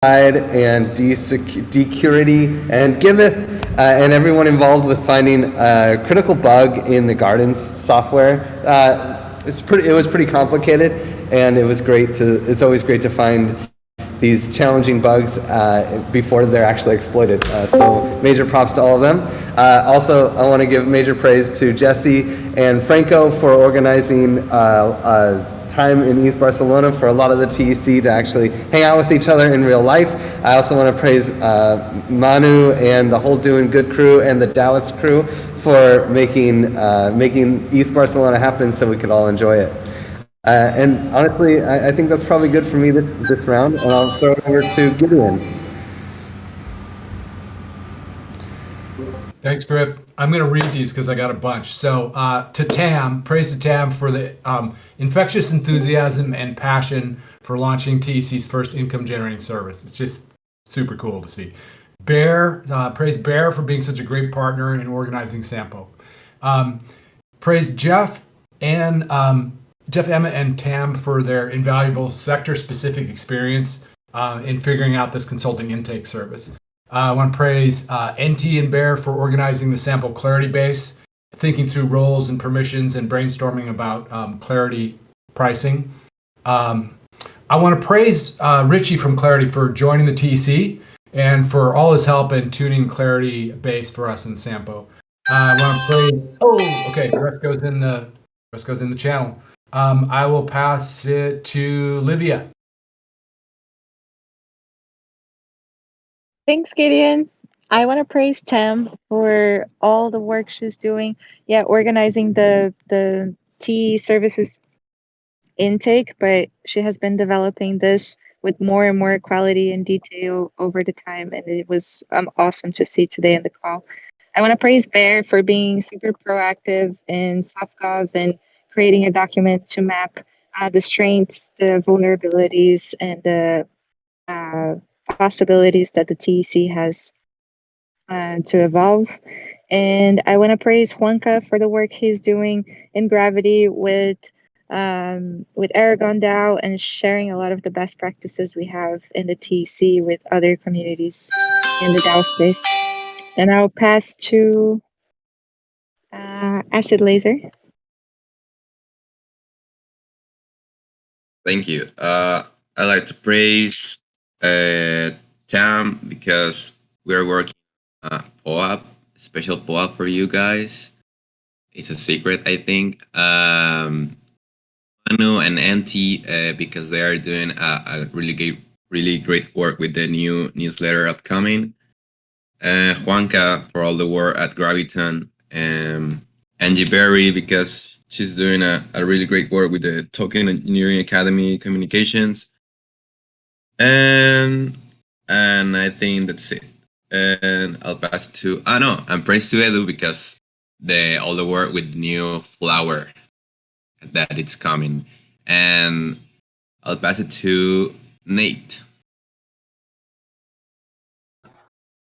and Decurity and Giveth and everyone involved with finding a critical bug in the Gardens software. It was pretty complicated, and it's always great to find these challenging bugs before they're actually exploited. So major props to all of them. Also, I want to give major praise to Jesse and Franco for organizing time in ETH Barcelona for a lot of the TEC to actually hang out with each other in real life. I also want to praise Manu and the whole Doing Good crew and the Taoist crew for making ETH Barcelona happen so we could all enjoy it. And honestly, I think that's probably good for me this round, and I'll throw it over to Gideon. Thanks, Griff. I'm going to read these because I got a bunch. So to Tam, praise to Tam for the infectious enthusiasm and passion for launching TEC's first income-generating service. It's just super cool to see. Bear, praise Bear for being such a great partner in organizing Sampo. Praise Jeff, Emma, and Tam for their invaluable sector-specific experience in figuring out this consulting intake service. I want to praise NT and Bear for organizing the Sampo Clarity Base, thinking through roles and permissions and brainstorming about Clarity pricing. I want to praise Richie from Clarity for joining the TEC and for all his help in tuning Clarity Base for us in Sampo. I want to praise, the rest goes in the channel. I will pass it to Livia. Thanks, Gideon. I want to praise Tam for all the work she's doing. Yeah, organizing the TE services intake, but she has been developing this with more and more quality and detail over the time, and it was awesome to see today in the call. I want to praise Bear for being super proactive in SoftGov and creating a document to map the strengths, the vulnerabilities, and the possibilities that the TEC has to evolve. And I want to praise Juanca for the work he's doing in Gravity with Aragon DAO and sharing a lot of the best practices we have in the TEC with other communities in the DAO space. And I'll pass to Acid Laser. Thank you. I like to praise Tam because we're working POAP, special POAP for you guys. It's a secret, I think. Manu and Anti because they are doing a really great work with the new newsletter upcoming. Juanca for all the work at Graviton. Angie Berry because she's doing a really great work with the Token Engineering Academy communications. And I think that's it. And I'll pass it to and praise to Edu because all the work with new flower that it's coming. And I'll pass it to Nate.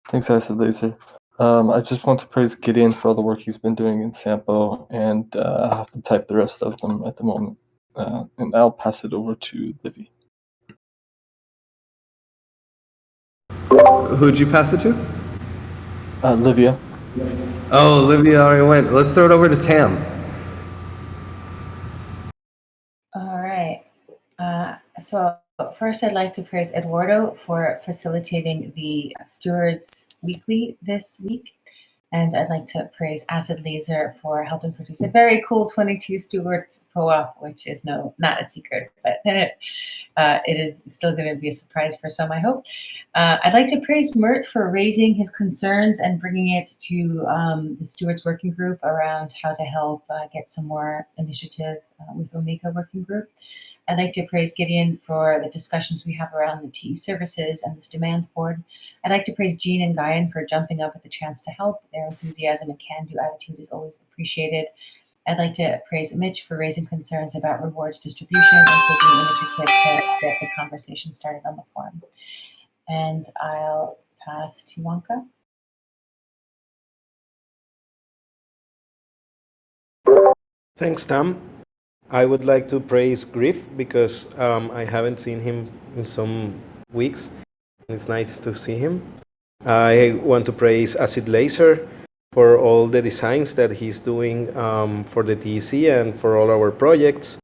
Thanks, Acid Laser. I just want to praise Gideon for all the work he's been doing in Sampo, and I have to type the rest of them at the moment. And I'll pass it over to Livy. Who'd you pass it to? Livia. Oh, Livia already went. Let's throw it over to Tam. All right. So first, I'd like to praise Eduardo for facilitating the Stewards Weekly this week. And I'd like to praise Acid Laser for helping produce a very cool 22 Stewards POA, which is not a secret, but it is still going to be a surprise for some, I hope. I'd like to praise Mert for raising his concerns and bringing it to the Stewards Working Group around how to help get some more initiative with Omega Working Group. I'd like to praise Gideon for the discussions we have around the TE services and this demand board. I'd like to praise Jean and Guyan for jumping up at the chance to help. Their enthusiasm and can-do attitude is always appreciated. I'd like to praise Mitch for raising concerns about rewards distribution and taking the initiative to get the conversation started on the forum. And I'll pass to Wonka. Thanks, Tam. I would like to praise Griff because I haven't seen him in some weeks, It's nice to see him. I want to praise Acid Laser for all the designs that he's doing for the TEC and for all our projects.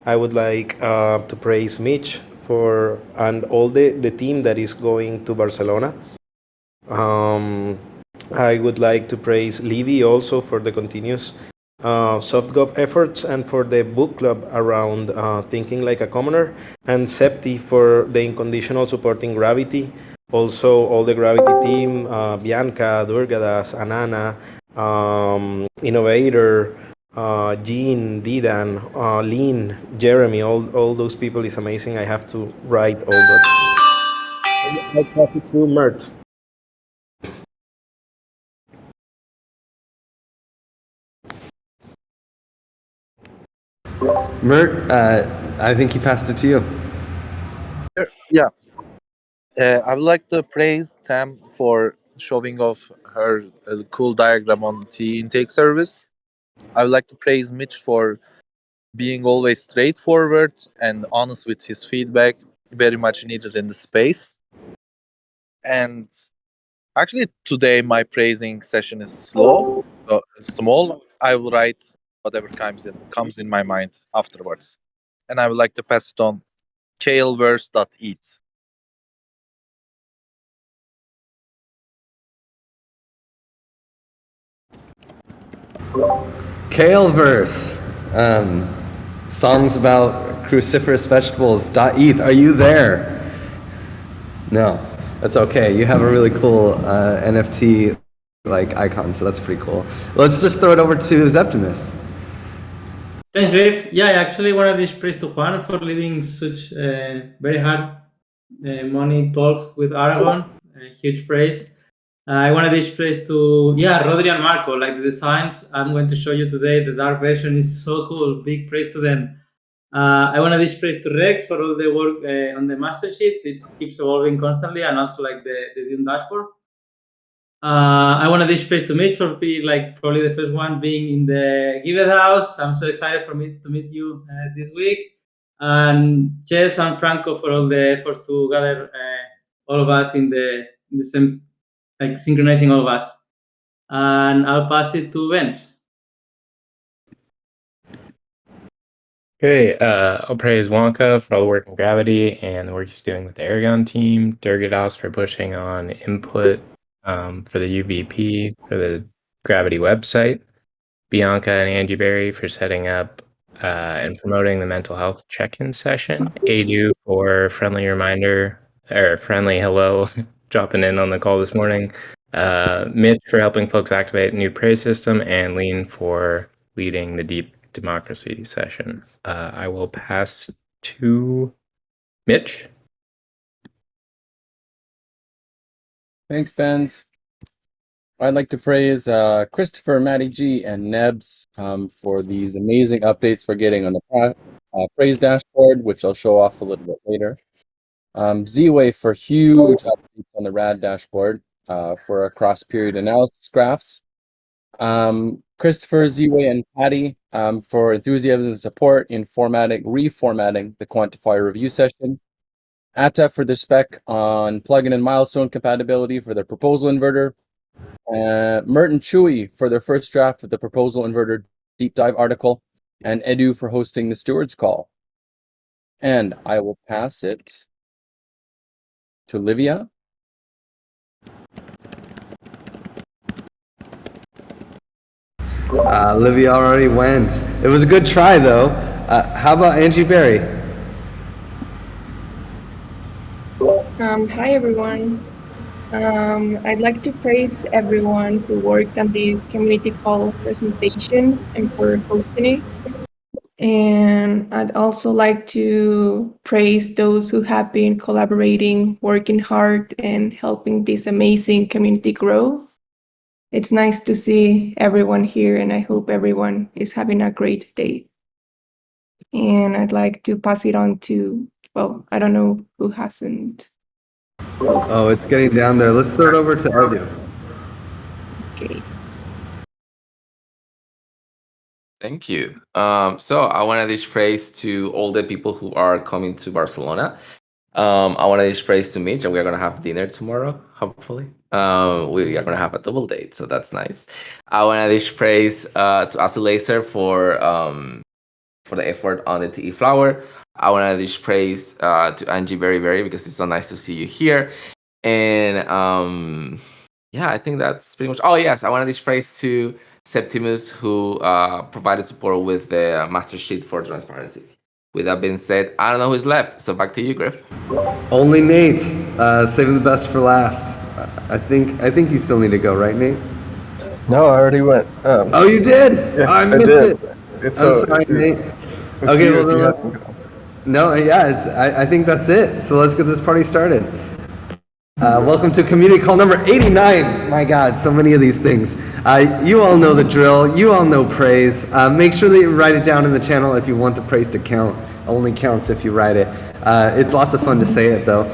I would like to praise Mitch and all the team that is going to Barcelona. I would like to praise Livy also for the continuous SoftGov efforts and for the book club around thinking like a commoner, and Septi for the unconditional supporting Gravity. Also, all the Gravity team, Bianca, Durgadas, Anana, Innovator, Jean, Didan, Lean, Jeremy, all those people is amazing. I have to write all that. I'll pass it to Mert. Mert, I think he passed it to you. Yeah. I would like to praise Tam for showing off her cool diagram on the intake service. I would like to praise Mitch for being always straightforward and honest with his feedback, very much needed in the space. And actually, today my praising session is small. I will write whatever comes in my mind afterwards, and I would like to pass it on. Kaleverse.eat. Kaleverse, songs about cruciferous vegetables. .eth, are you there? No, that's okay. You have a really cool NFT like icon, so that's pretty cool. Let's just throw it over to Zeptimus. Thanks, Dave. Yeah, I actually wanted this praise to Juan for leading such very hard money talks with Aragon. Huge praise. I wanted this praise to Rodri and Marco. Like the designs I'm going to show you today, the dark version is so cool. Big praise to them. I wanted this praise to Rex for all the work on the master sheet. It keeps evolving constantly, and also like the Doom dashboard. I wanted this praise to Mitch for being like probably the first one being in the Give It house. I'm so excited to meet you this week. And Jess and Franco for all the efforts to gather all of us in the same, like synchronizing all of us. And I'll pass it to Vince. Okay, I'll praise Wonka for all the work in Gravity and the work he's doing with the Aragon team, Durgadas for pushing on input for the UVP for the Gravity website, Bianca and Angie Berry for setting up and promoting the mental health check-in session, Adu for friendly reminder, or friendly hello, dropping in on the call this morning, Mitch for helping folks activate a new praise system, and Lean for leading the deep democracy session. I will pass to Mitch. Thanks, Benz. I'd like to praise Christopher, Matty G, and Nebs for these amazing updates we're getting on the praise dashboard, which I'll show off a little bit later. Z-Way for huge updates on the RAD dashboard for our cross-period analysis graphs. Christopher, Z-Way, and Patty for enthusiasm and support in reformatting the quantifier review session. Atta for the spec on plugin and milestone compatibility for their proposal inverter. Mert and Chewy for their first draft of the proposal inverter deep dive article. And Edu for hosting the Stewards call. And I will pass it to Livia. Livia already went. It was a good try, though. How about Angie Berry? Hi, everyone. I'd like to praise everyone who worked on this community call presentation and for hosting it. And I'd also like to praise those who have been collaborating, working hard, and helping this amazing community grow. It's nice to see everyone here, and I hope everyone is having a great day. And I'd like to pass it on to, well, I don't know who hasn't. Oh, it's getting down there. Let's throw it over to Edu. Okay. Thank you. So I want to give praise to all the people who are coming to Barcelona. I want to give praise to Mitch, and we're gonna have dinner tomorrow, hopefully. We are gonna have a double date, so that's nice. I want to give praise to Azulaser for the effort on the TE flower. I want to give praise to Angie very very because it's so nice to see you here. And yeah, I think that's pretty much. Oh yes, I want to give praise to Septimus who provided support with the master sheet for transparency. With that being said, I don't know who's left, so back to you, Griff. Only Nate, saving the best for last. I think you still need to go, right, Nate? No, I already went. Oh, you did? Yeah, I I missed did. it. I'm sorry, Nate. Okay, well, then no, yeah, I think that's it. So let's get this party started. Welcome to community call number 89. My God, so many of these things. You all know the drill. You all know praise. Make sure that you write it down in the channel if you want the praise to count. Only counts if you write it. It's lots of fun to say it though.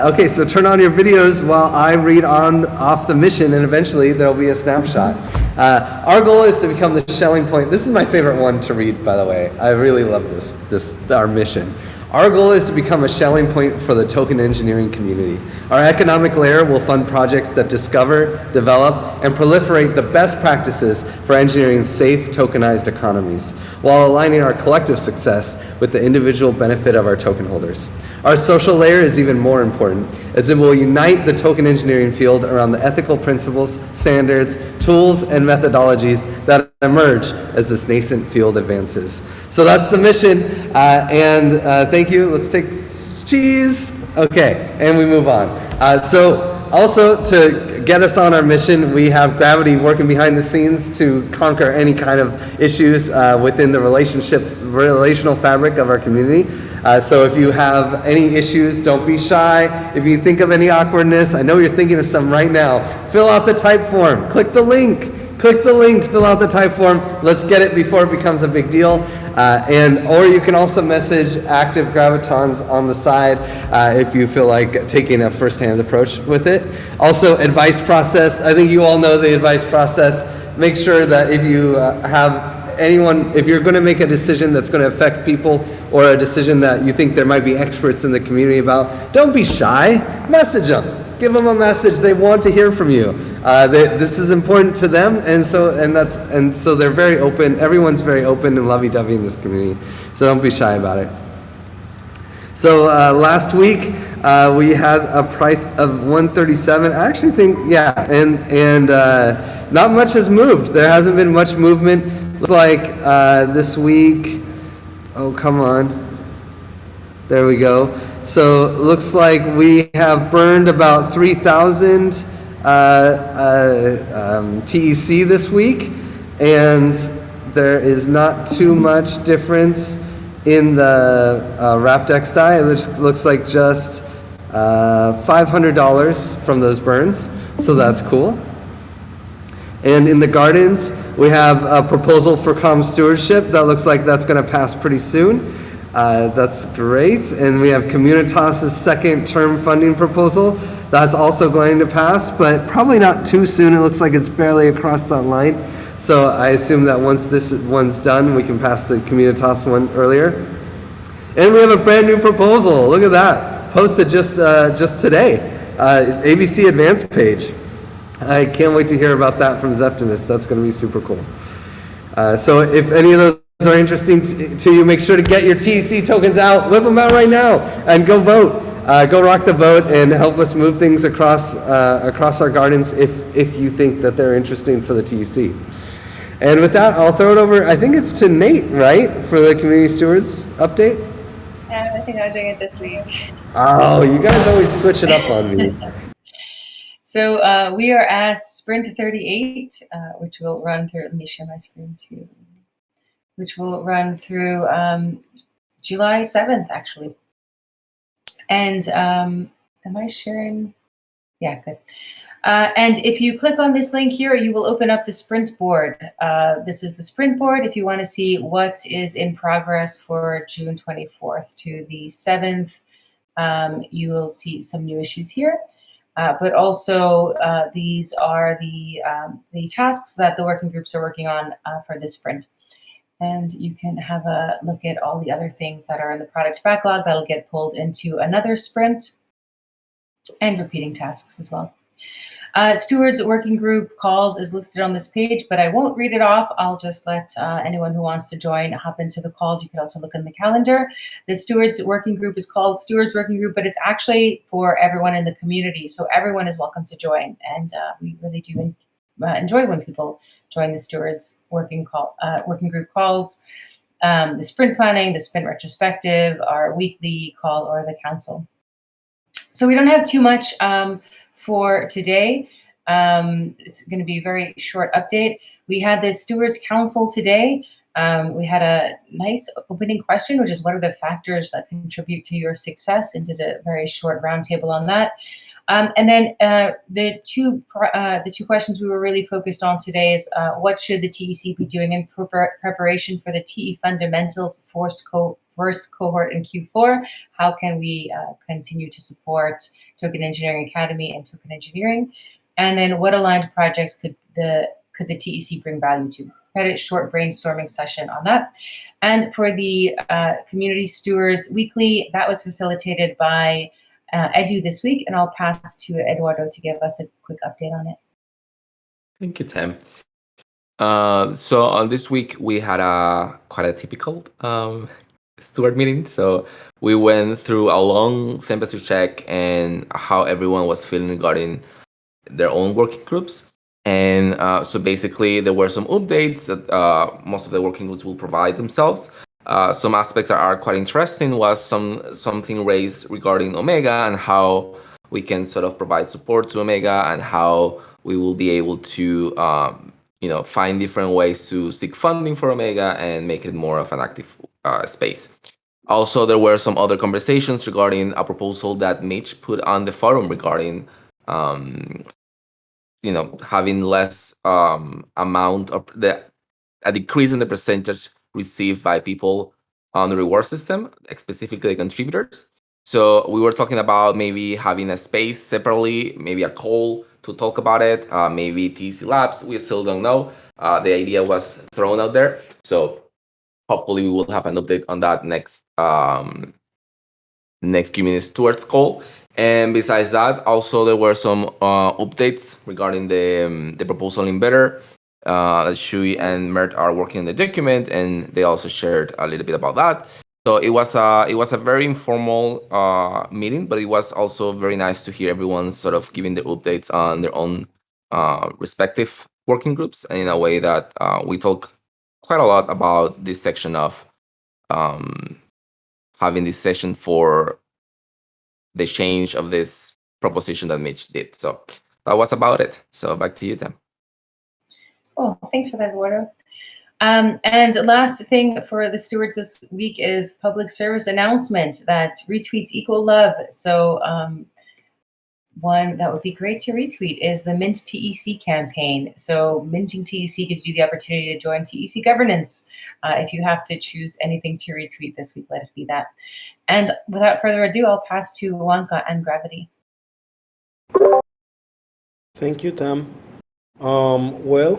Okay, so turn on your videos while I read on off the mission, and eventually there'll be a snapshot. Our goal is to become the Schelling point. This is my favorite one to read, by the way. I really love this our mission. Our goal is to become a Schelling point for the token engineering community. Our economic layer will fund projects that discover, develop, and proliferate the best practices for engineering safe, tokenized economies, while aligning our collective success with the individual benefit of our token holders. Our social layer is even more important, as it will unite the token engineering field around the ethical principles, standards, tools, and methodologies that emerge as this nascent field advances. So that's the mission, and thank you. Let's take cheese. Okay, and we move on. So also to get us on our mission, we have Gravity working behind the scenes to conquer any kind of issues within the relational fabric of our community. So if you have any issues, don't be shy. If you think of any awkwardness, I know you're thinking of some right now, fill out the type form, click the link, fill out the type form. Let's get it before it becomes a big deal. Or you can also message active gravitons on the side if you feel like taking a first-hand approach with it. Also, advice process. I think you all know the advice process. Make sure that if you have anyone, if you're going to make a decision that's going to affect people or a decision that you think there might be experts in the community about, don't be shy. Message them. Give them a message. They want to hear from you. This is important to them, and so they're very open. Everyone's very open and lovey-dovey in this community. So don't be shy about it. So last week we had a price of 137. I actually think, yeah, and not much has moved. There hasn't been much movement. Looks like this week. Oh, come on. There we go. So it looks like we have burned about 3,000 TEC this week, and there is not too much difference in the wrapped X die. It looks like just $500 from those burns, so that's cool. And in the gardens, we have a proposal for comm stewardship that looks like that's going to pass pretty soon. That's great. And we have Communitas' second term funding proposal. That's also going to pass, but probably not too soon. It looks like it's barely across that line. So I assume that once this one's done, we can pass the Communitas one earlier. And we have a brand new proposal. Look at that. Posted just today. ABC Advanced page. I can't wait to hear about that from Zeptimus. That's going to be super cool. So if any of those are interesting to you, make sure to get your TEC tokens out. Whip them out right now and go vote. Go rock the vote and help us move things across our gardens if you think that they're interesting for the TEC. And with that, I'll throw it over, I think it's to Nate, right? For the Community Stewards update? Yeah, I think I'm doing it this week. Oh, you guys always switch it up on me. So we are at Sprint 38, which will run through, let me share my screen too, which will run through July 7th, actually. And am I sharing? Yeah, good. And if you click on this link here, you will open up the Sprint board. This is the Sprint board. If you want to see what is in progress for June 24th to the 7th, you will see some new issues here. But also, these are the tasks that the working groups are working on for this sprint. And you can have a look at all the other things that are in the product backlog that'll get pulled into another sprint, and repeating tasks as well. Stewards working group calls is listed on this page, but I won't read it off. I'll just let anyone who wants to join hop into the calls. You could also look in the calendar. The Stewards working group is called Stewards working group, but it's actually for everyone in the community. So everyone is welcome to join. And we really do enjoy when people join the Stewards working group calls, the sprint planning, the sprint retrospective, our weekly call, or the council. So we don't have too much for today. It's going to be a very short update. We had the Stewards Council today. We had a nice opening question, which is what are the factors that contribute to your success, and did a very short roundtable on that. And then the two questions we were really focused on today is what should the TEC be doing in preparation for the TE Fundamentals first cohort in Q4? How can we continue to support Token Engineering Academy and Token Engineering? And then what aligned projects could the TEC bring value to? We had a short brainstorming session on that. And for the Community Stewards Weekly, that was facilitated by Edu this week, and I'll pass to Eduardo to give us a quick update on it. Thank you, Tam. So on this week, we had quite a typical steward meeting. So we went through a long temperature check and how everyone was feeling regarding their own working groups. And so basically, there were some updates that most of the working groups will provide themselves. Some aspects that are quite interesting was something raised regarding Omega and how we can sort of provide support to Omega and how we will be able to find different ways to seek funding for Omega and make it more of an active space. Also, there were some other conversations regarding a proposal that Mitch put on the forum regarding having less amount of a decrease in the percentage received by people on the reward system, specifically contributors. So we were talking about maybe having a space separately, maybe a call to talk about it, maybe TC Labs. We still don't know. The idea was thrown out there. So hopefully we will have an update on that next Community Stewards call. And besides that, also there were some updates regarding the proposal in Better. Shui and Mert are working on the document, and they also shared a little bit about that. So it was a very informal meeting, but it was also very nice to hear everyone sort of giving their updates on their own respective working groups, and in a way that we talk quite a lot about this section of having this session for the change of this proposition that Mitch did. So that was about it. So back to you, Tam. Oh, thanks for that, Eduardo. And last thing for the stewards this week is public service announcement that retweets equal love. So one that would be great to retweet is the Mint TEC campaign. So minting TEC gives you the opportunity to join TEC governance. If you have to choose anything to retweet this week, let it be that. And without further ado, I'll pass to Wanka and Gravity. Thank you, Tam. Well,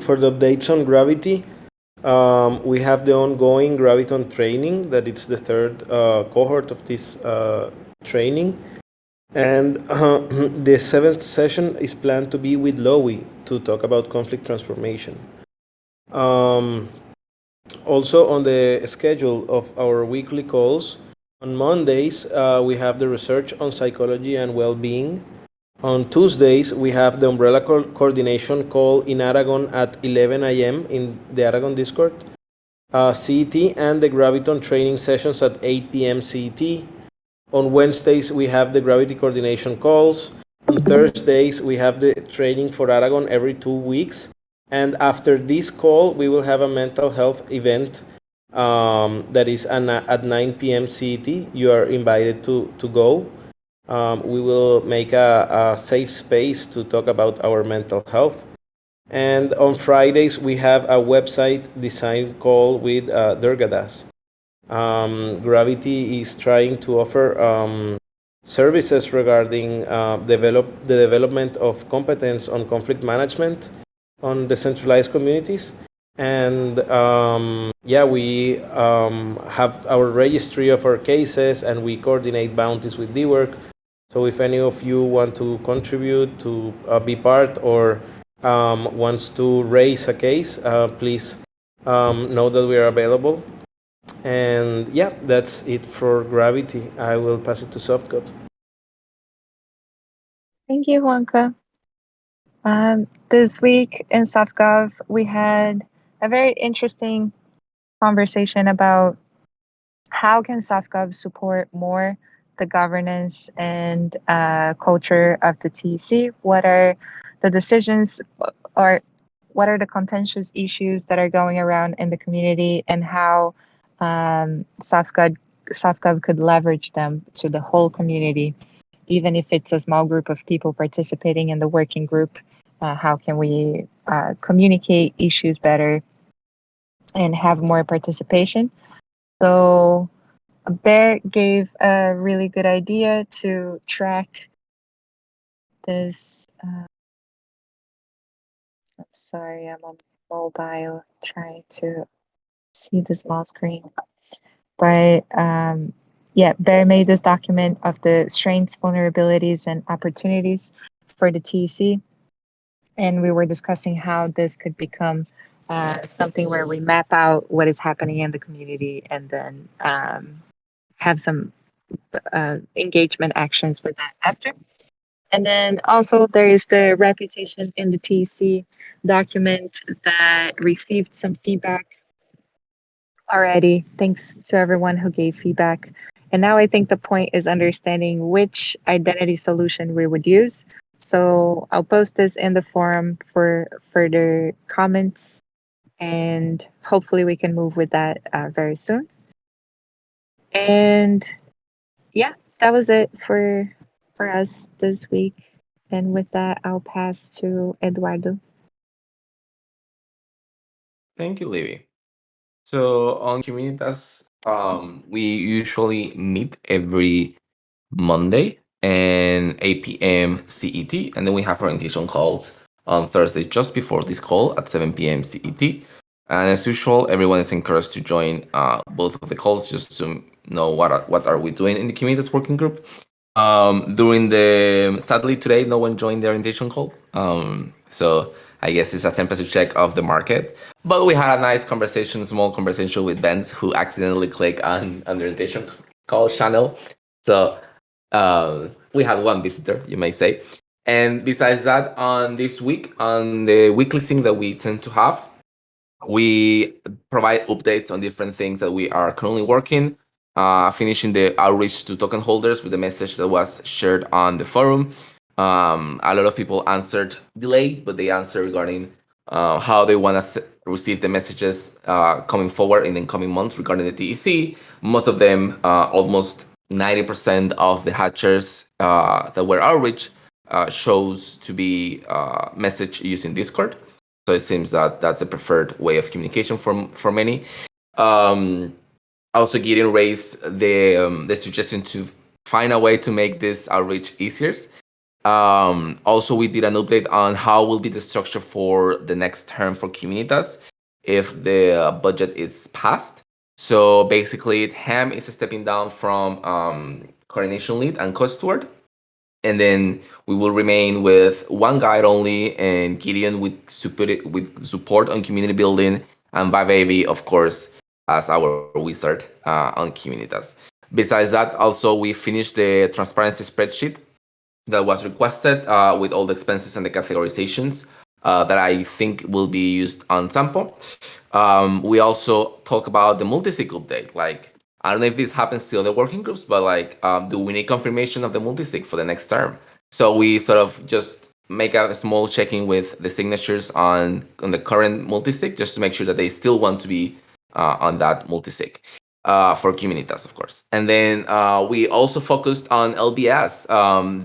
for the updates on Gravity, we have the ongoing Graviton training, that it's the third cohort of this training. And the seventh session is planned to be with Lowy to talk about conflict transformation. Also on the schedule of our weekly calls, on Mondays, we have the research on psychology and well-being. On Tuesdays, we have the Umbrella Coordination call in Aragon at 11 a.m. in the Aragon Discord, CET, and the Graviton training sessions at 8 p.m. CET. On Wednesdays, we have the Gravity Coordination calls. On Thursdays, we have the training for Aragon every 2 weeks. And after this call, we will have a mental health event that is at 9 p.m. CET. You are invited to go. We will make a safe space to talk about our mental health. And on Fridays, we have a website design call with Durgadas. Gravity is trying to offer services regarding the development of competence on conflict management on decentralized communities. And yeah, we have our registry of our cases, and we coordinate bounties with DWork. So if any of you want to contribute to be part, or wants to raise a case, please know that we are available. And yeah, that's it for Gravity. I will pass it to Softcode. Thank you, Juanca. This week in SoftGov, we had a very interesting conversation about how can SoftGov support more the governance and culture of the TEC? What are the decisions, or what are the contentious issues that are going around in the community, and how SoftGov could leverage them to the whole community, even if it's a small group of people participating in the working group. How can we communicate issues better and have more participation? So Bear gave a really good idea to track this. Sorry, I'm on mobile trying to see the small screen. But yeah, Bear made this document of the strengths, vulnerabilities, and opportunities for the TEC. And we were discussing how this could become something where we map out what is happening in the community, and then have some engagement actions with that after. And then also there is the reputation in the TC document that received some feedback already. Thanks to everyone who gave feedback. And now I think the point is understanding which identity solution we would use. So I'll post this in the forum for further comments, and hopefully we can move with that very soon. And yeah, that was it for us this week. And with that, I'll pass to Eduardo. Thank you, Livy. So on Communitas, we usually meet every Monday and 8 p.m. CET, and then we have orientation calls on Thursday just before this call at 7 p.m. CET. And as usual, everyone is encouraged to join both of the calls just to know what are we doing in the Communitas working group. Sadly today, no one joined the orientation call. So I guess it's a temperature check of the market. But we had a nice conversation, small conversation with Benz, who accidentally clicked on the orientation call channel. So we had one visitor, you may say. And besides that, on this week, on the weekly thing that we tend to have, we provide updates on different things that we are currently working, finishing the outreach to token holders with the message that was shared on the forum. A lot of people answered delayed, but they answered regarding how they want to receive the messages coming forward in the coming months regarding the TEC. Most of them, almost 90% of the hatchers that were outreach shows to be message using Discord. So it seems that that's a preferred way of communication for many. Also, Gideon raised the suggestion to find a way to make this outreach easier. Also, we did an update on how will be the structure for the next term for Communitas if the budget is passed. So basically, Ham is stepping down from coordination lead and co-steward, and then we will remain with one guide only, and Gideon with support on community building, and Baby, of course, as our wizard on Communitas. Besides that, also we finished the transparency spreadsheet that was requested with all the expenses and the categorizations that I think will be used on Sampo. We also talk about the multisig update. Like, I don't know if this happens to other working groups, but like, do we need confirmation of the multisig for the next term? So we sort of just make a small checking with the signatures on the current multisig, just to make sure that they still want to be on that multisig. For Communitas, of course. And then we also focused on LBS.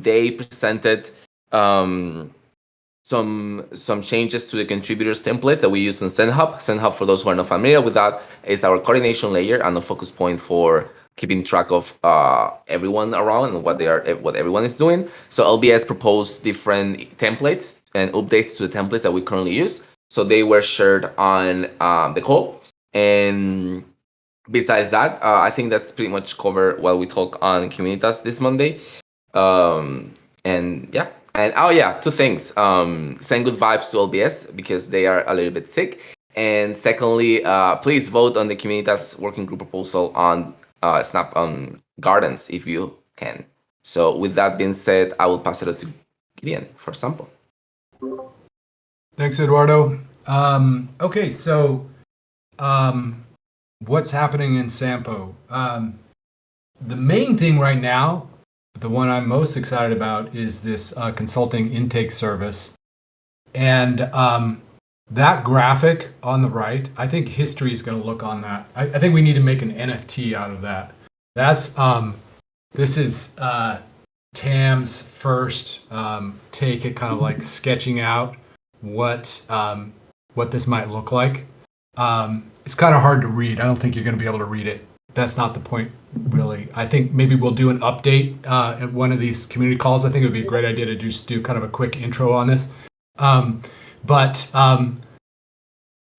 They presented some changes to the contributors template that we use in SendHub. SendHub, for those who are not familiar with that, is our coordination layer and a focus point for keeping track of everyone around and what everyone is doing. So LBS proposed different templates and updates to the templates that we currently use. So they were shared on the call. And besides that, I think that's pretty much covered what we talk on Communitas this Monday. And yeah, and oh yeah, two things. Send good vibes to LBS because they are a little bit sick. And secondly, please vote on the Communitas working group proposal on Snap on Gardens if you can. So with that being said, I will pass it on to Gideon for Sampo. Thanks, Eduardo. Okay, so what's happening in Sampo? The main thing right now, the one I'm most excited about, is this consulting intake service. And that graphic on the right, I think history is going to look on that. I think we need to make an NFT out of that. That's this is Tam's first take at kind of like sketching out what this might look like. It's kind of hard to read. I don't think you're going to be able to read it. That's not the point, really. I think maybe we'll do an update at one of these community calls. I think it would be a great idea to just do kind of a quick intro on this. But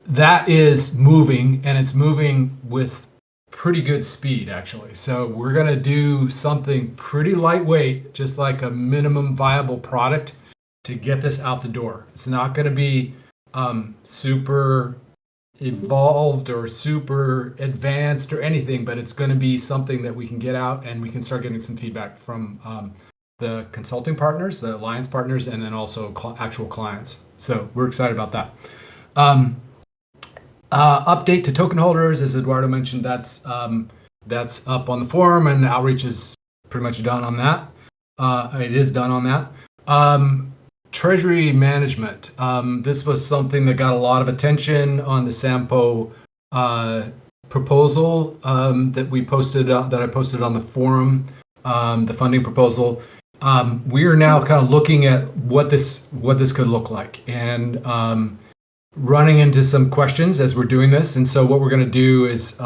that is moving, and it's moving with pretty good speed, actually. So we're going to do something pretty lightweight, just like a minimum viable product to get this out the door. It's not going to be super evolved or super advanced or anything, but it's going to be something that we can get out and we can start getting some feedback from the consulting partners, the alliance partners, and then also actual clients. So we're excited about that. Update to token holders, as Eduardo mentioned, that's up on the forum, and outreach is pretty much done on that. It is done on that. Treasury management. This was something that got a lot of attention on the Sampo proposal that we posted, that I posted on the forum, the funding proposal. We are now kind of looking at what this could look like, and running into some questions as we're doing this. And so what we're going to do is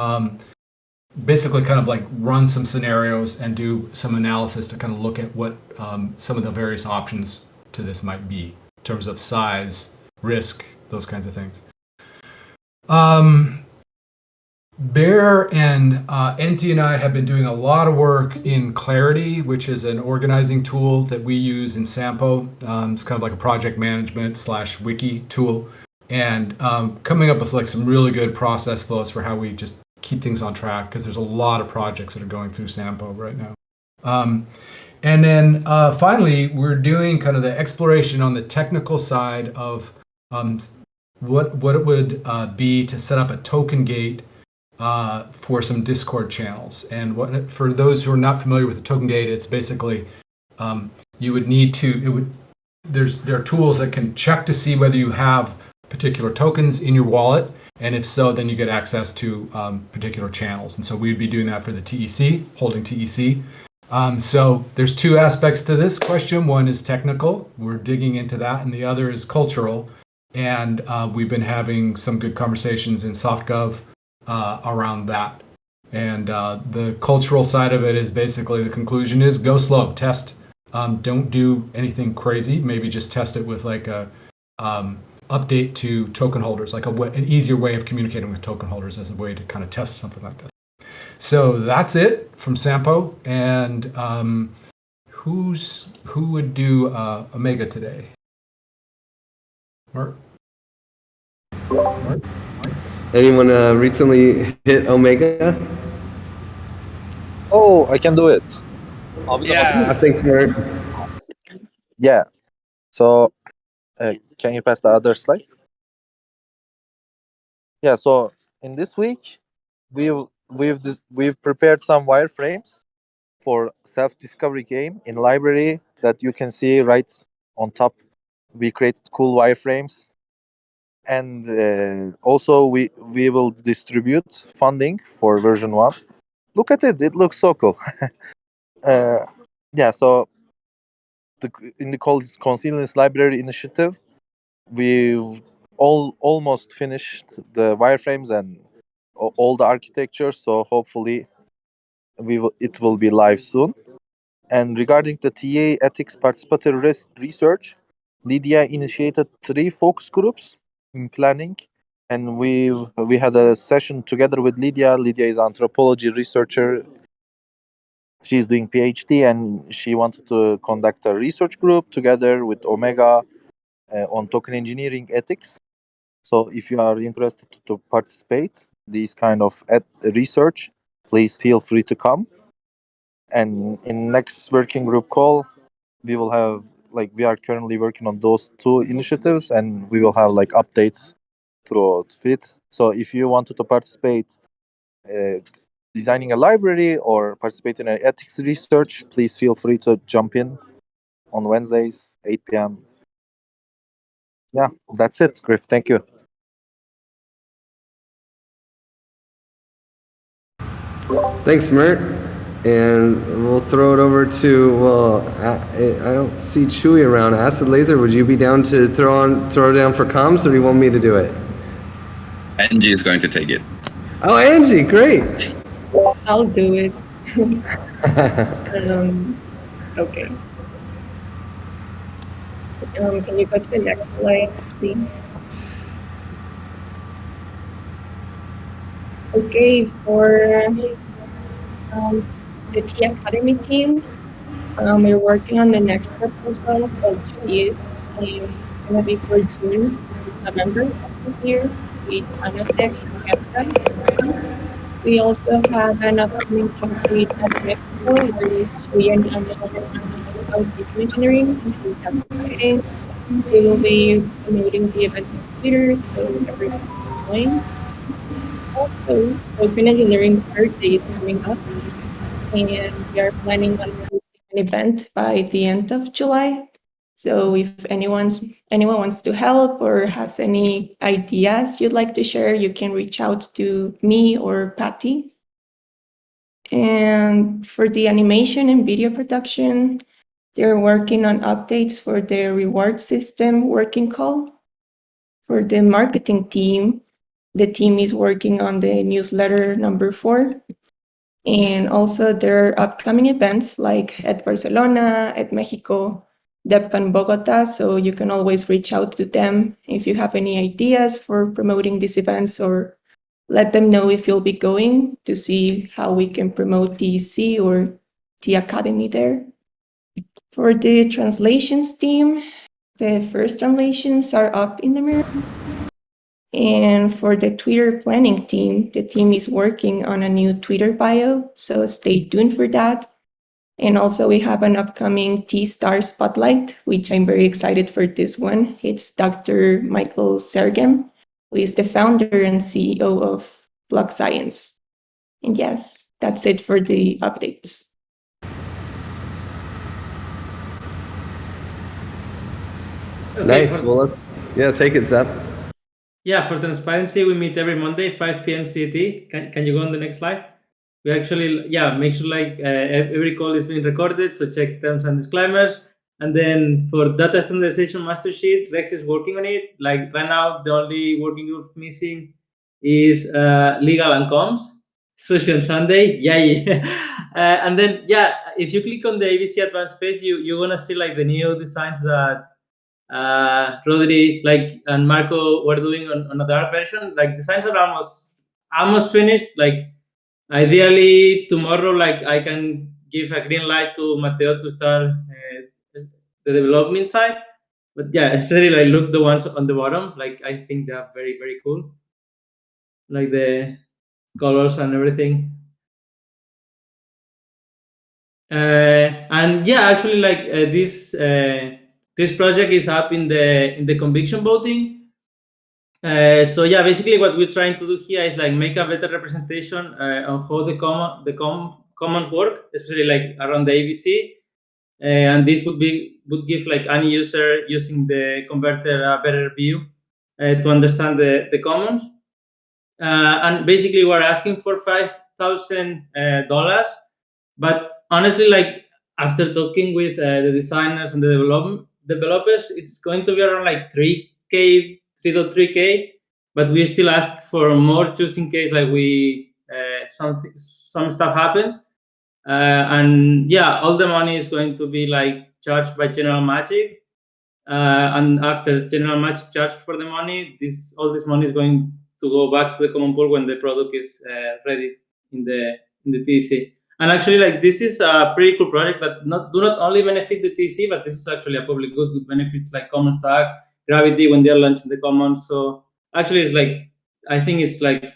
basically kind of like run some scenarios and do some analysis to kind of look at what some of the various options to this might be in terms of size, risk, those kinds of things. Bear and NT and I have been doing a lot of work in Clarity, which is an organizing tool that we use in Sampo. It's kind of like a project management / wiki tool, and coming up with like some really good process flows for how we just keep things on track, because there's a lot of projects that are going through Sampo right now. And then finally, we're doing kind of the exploration on the technical side of what it would be to set up a token gate for some Discord channels. And for those who are not familiar with the token gate, it's basically you would need to. There are tools that can check to see whether you have particular tokens in your wallet, and if so, then you get access to particular channels. And so we'd be doing that for the TEC, holding TEC. So there's two aspects to this question. One is technical, we're digging into that, and the other is cultural. And we've been having some good conversations in SoftGov around that. And the cultural side of it is basically the conclusion is go slow, test. Don't do anything crazy. Maybe just test it with like a update to token holders, like an easier way of communicating with token holders as a way to kind of test something like this. So that's it from Sampo. And who would do Omega today? Mark? Anyone recently hit Omega? Oh, I can do it. Yeah. Thanks, Mark. Yeah. So, can you pass the other slide? Yeah. So in this week, we've prepared some wireframes for self-discovery game in library that you can see right on top. We created cool wireframes, and also we will distribute funding for version 1. Look at it, it looks so cool. Yeah, so in the Consilience Library initiative, we've almost finished the wireframes and all the architecture, so hopefully it will be live soon. And regarding the TA ethics participatory research, Lydia initiated 3 focus groups in planning, and we had a session together with Lydia. Lydia is an anthropology researcher. She's doing PhD, and she wanted to conduct a research group together with Omega on token engineering ethics. So if you are interested to participate these kind of research, please feel free to come. And in next working group call, we will have we are currently working on those two initiatives, and we will have updates throughout it. So if you wanted to participate uh, designing a library or participate in an ethics research, please feel free to jump in on Wednesdays 8 p.m. Yeah, that's it, Griff. Thank you. Thanks, Mert. And we'll throw it over to, well, I don't see Chewy around. Acid Laser, would you be down to throw down for comms, or do you want me to do it? Angie is going to take it. Oh, Angie, great. I'll do it. Okay. Can you go to the next slide, please? Okay, for the TEC Academy team, we're working on the next proposal, which is going to be for June, November of this year with TEC and EFTA. We also have an upcoming concrete at Mexico, which we are now about data engineering. So that's exciting. We will be promoting the event on Twitter, so everyone can join. Also, Open Engineering's birthday is coming up, and we are planning on hosting an event by the end of July. So if anyone wants to help or has any ideas you'd like to share, you can reach out to me or Patty. And for the animation and video production, they're working on updates for the reward system working call. For the marketing team, the team is working on the newsletter number 4. And also there are upcoming events like at Barcelona, at Mexico, DevCon Bogota. So you can always reach out to them if you have any ideas for promoting these events, or let them know if you'll be going to see how we can promote TEC or the Academy there. For the translations team, the first translations are up in the mirror. And for the Twitter planning team, the team is working on a new Twitter bio, so stay tuned for that. And also we have an upcoming T-Star Spotlight, which I'm very excited for this one. It's Dr. Michael Sergem, who is the founder and CEO of Block Science. And yes, that's it for the updates. Okay, Nice. Well, take it, Zep. Yeah, for transparency, we meet every Monday, 5 p.m. CT. Can you go on the next slide? We actually, make sure every call is being recorded, so check terms and disclaimers. And then for data standardization master sheet, Rex is working on it. Like right now, the only working group missing is legal and comms. Sushi on Sunday, yay! And then if you click on the ABC advanced page, you're gonna see the new designs that Rodri and Marco were doing on a dark version. Designs are almost finished. Ideally tomorrow, I can give a green light to Mateo to start the development side. But especially look the ones on the bottom. I think they are very, very cool. The colors and everything. And actually this project is up in the conviction voting. So basically what we're trying to do here is make a better representation on how the commons work, especially around the ABC, and this would give any user using the converter a better view to understand the commons. And basically we're asking for $5,000, but honestly, after talking with the designers and the developers, it's going to be around 3K, 3.3K. But we still ask for more just in case some stuff happens. And all the money is going to be charged by General Magic. and after general match charge for the money, all this money is going to go back to the common pool when the product is ready in the TEC. And actually, like, this is a pretty cool project that do not only benefit the TEC, but this is actually a public good with benefits like Common Stack, Gravity when they're launching the Commons. So actually, it's like, I think it's like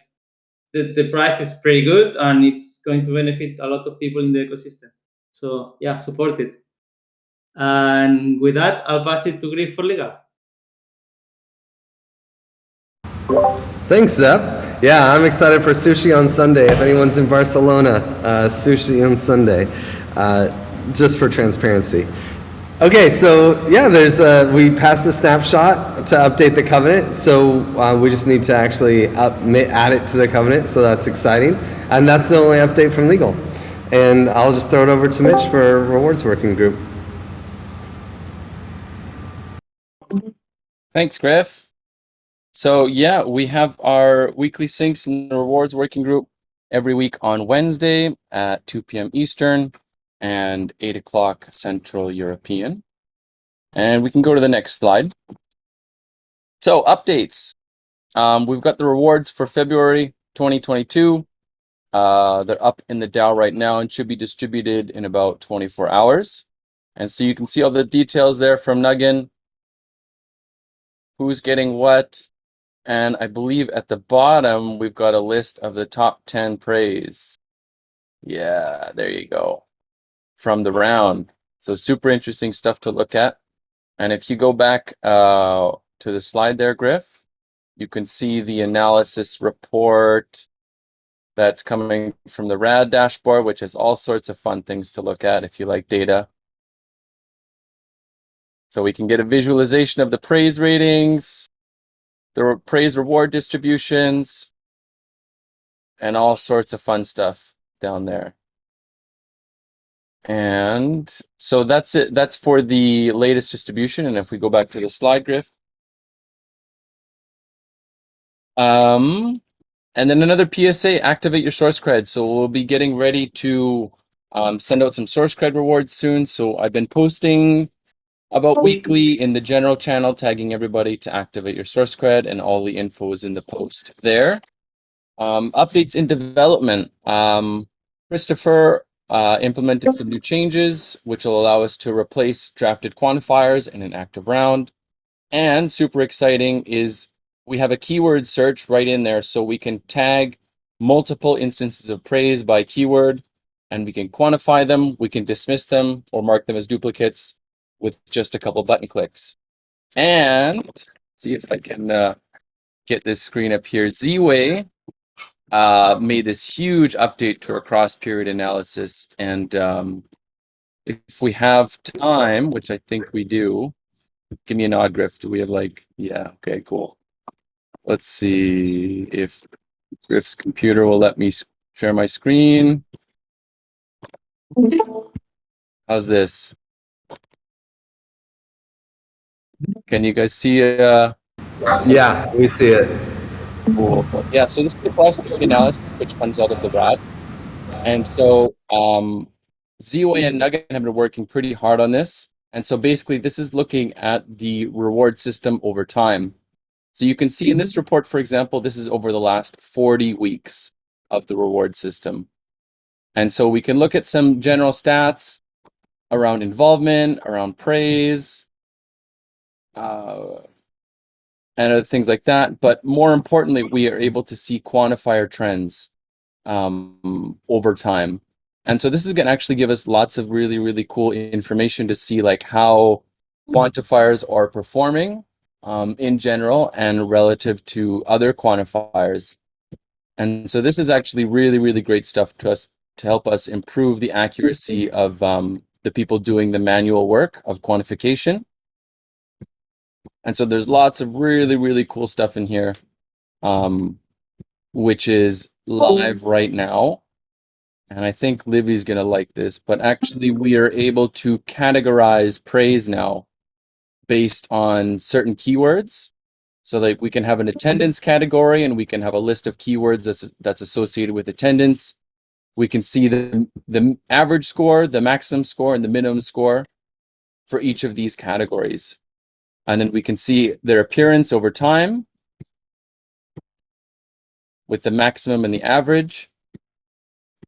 the price is pretty good and it's going to benefit a lot of people in the ecosystem. So yeah, support it. And with that, I'll pass it to Griff for legal. Thanks, Zep. Yeah, I'm excited for Sushi on Sunday. If anyone's in Barcelona, Sushi on Sunday, just for transparency. Okay, so yeah, we passed the snapshot to update the covenant, so we just need to actually add it to the covenant, so that's exciting. And that's the only update from legal. And I'll just throw it over to Mitch for rewards working group. Thanks, Griff. So yeah, we have our weekly syncs in the rewards working group every week on Wednesday at 2 p.m. Eastern and 8 o'clock Central European. And we can go to the next slide. So updates. We've got the rewards for February 2022. They're up in the DAO right now and should be distributed in about 24 hours. And so you can see all the details there from Nuggin, who's getting what. And I believe at the bottom, we've got a list of the top 10 praise. Yeah, there you go. From the round. So super interesting stuff to look at. And if you go back to the slide there, Griff, you can see the analysis report that's coming from the RAD dashboard, which has all sorts of fun things to look at if you like data. So we can get a visualization of the praise ratings, the praise reward distributions, and all sorts of fun stuff down there. And so that's it. That's for the latest distribution. And if we go back to the slide, Griff. And then another PSA, activate your source cred. So we'll be getting ready to send out some source cred rewards soon. So I've been posting about weekly in the general channel, tagging everybody to activate your source cred, and all the info is in the post there. Updates in development. Christopher implemented some new changes, which will allow us to replace drafted quantifiers in an active round. And super exciting is we have a keyword search right in there, so we can tag multiple instances of praise by keyword, and we can quantify them, we can dismiss them, or mark them as duplicates with just a couple button clicks. And see if I can get this screen up here. Z-Way made this huge update to our cross-period analysis. And if we have time, which I think we do, give me a nod, Griff. Do we have yeah, okay, cool. Let's see if Griff's computer will let me share my screen. How's this? Can you guys see? Yeah, we see it. Cool. Yeah, so this is the cross-period analysis, which comes out of the RAD. And so Z-Way and Nugget have been working pretty hard on this. And so basically, this is looking at the reward system over time. So you can see in this report, for example, this is over the last 40 weeks of the reward system. And so we can look at some general stats around involvement, around praise, and other things like that. But more importantly, we are able to see quantifier trends over time. And so this is going to actually give us lots of really, really cool information to see like how quantifiers are performing in general and relative to other quantifiers. And so this is actually really, really great stuff to help us improve the accuracy of the people doing the manual work of quantification. And so there's lots of really, really cool stuff in here, which is live right now. And I think Livy's going to like this, but actually we are able to categorize praise now based on certain keywords. So like we can have an attendance category and we can have a list of keywords that's associated with attendance. We can see the average score, the maximum score, and the minimum score for each of these categories. And then we can see their appearance over time with the maximum and the average.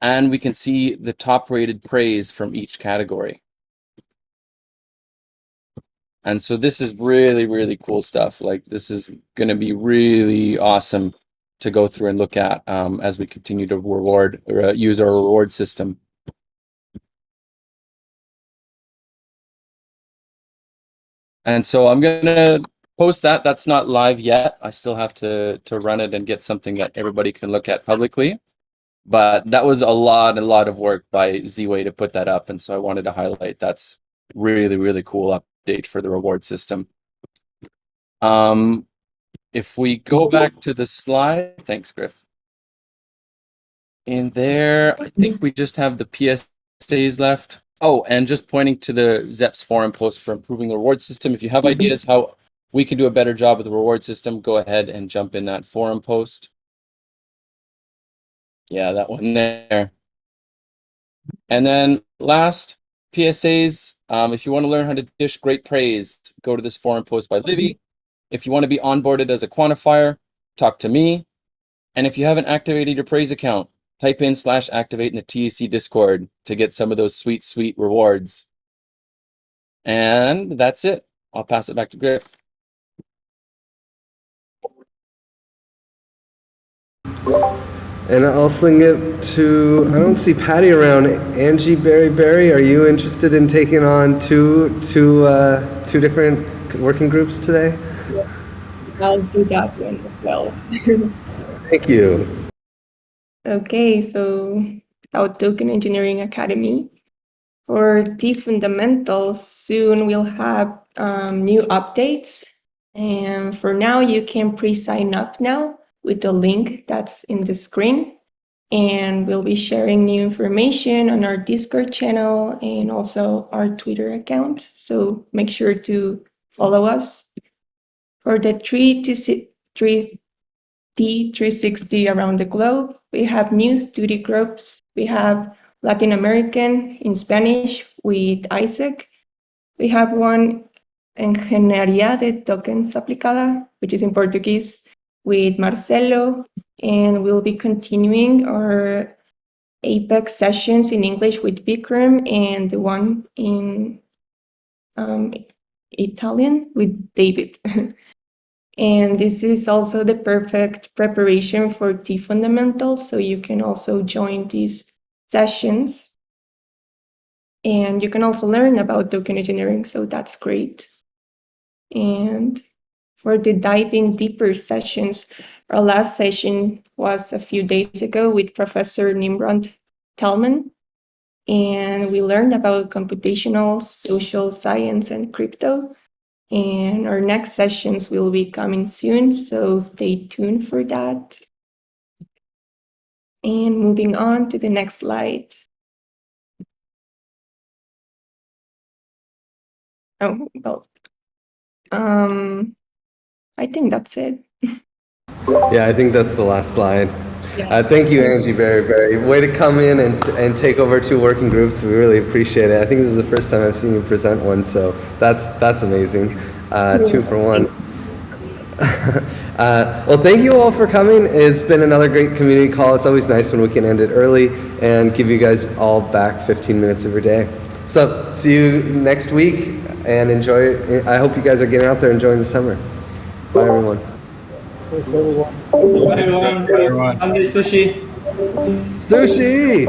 And we can see the top rated praise from each category. And so this is really, really cool stuff. Like, this is going to be really awesome to go through and look at as we continue to reward or use our reward system. And so I'm going to post that. That's not live yet. I still have to run it and get something that everybody can look at publicly. But that was a lot of work by Z-Way to put that up. And so I wanted to highlight that's really, really cool update for the reward system. If we go back to the slide, thanks, Griff. In there, I think we just have the PSAs left. Oh, and just pointing to the ZEPS forum post for improving the reward system. If you have ideas how we can do a better job with the reward system, go ahead and jump in that forum post. Yeah, that one there. And then last, PSAs. If you want to learn how to dish great praise, go to this forum post by Livy. If you want to be onboarded as a quantifier, talk to me. And if you haven't activated your praise account, type in /activate in the TEC Discord to get some of those sweet, sweet rewards. And that's it. I'll pass it back to Griff. And I'll sling it to, I don't see Patty around. Angie Berry, are you interested in taking on two different working groups today? I'll do that one as well. Thank you. Okay, so our Token Engineering Academy. For the fundamentals, soon we'll have new updates. And for now, you can pre-sign up now with the link that's in the screen. And we'll be sharing new information on our Discord channel and also our Twitter account. So make sure to follow us. For the D360 around the globe, we have new study groups. We have Latin American in Spanish with Isaac. We have one Ingeniería de Tokens Aplicada, which is in Portuguese, with Marcelo. And we'll be continuing our Apex sessions in English with Vikram and the one in Italian with David. And this is also the perfect preparation for T fundamentals, so you can also join these sessions. And you can also learn about token engineering, so that's great. And for the diving deeper sessions, our last session was a few days ago with Professor Nimrod Talman, and we learned about computational, social science, and crypto. And our next sessions will be coming soon, so stay tuned for that. And moving on to the next slide. Oh, well, I think that's it. Yeah, I think that's the last slide. Yeah. Thank you, Angie, very. Way to come in and take over two working groups. We really appreciate it. I think this is the first time I've seen you present one, so that's amazing. 2 for 1. Well, thank you all for coming. It's been another great community call. It's always nice when we can end it early and give you guys all back 15 minutes of your day. So see you next week and enjoy. I hope you guys are getting out there enjoying the summer. Bye, everyone. Thanks, everyone. Bye, everyone. Sunday sushi. Sushi!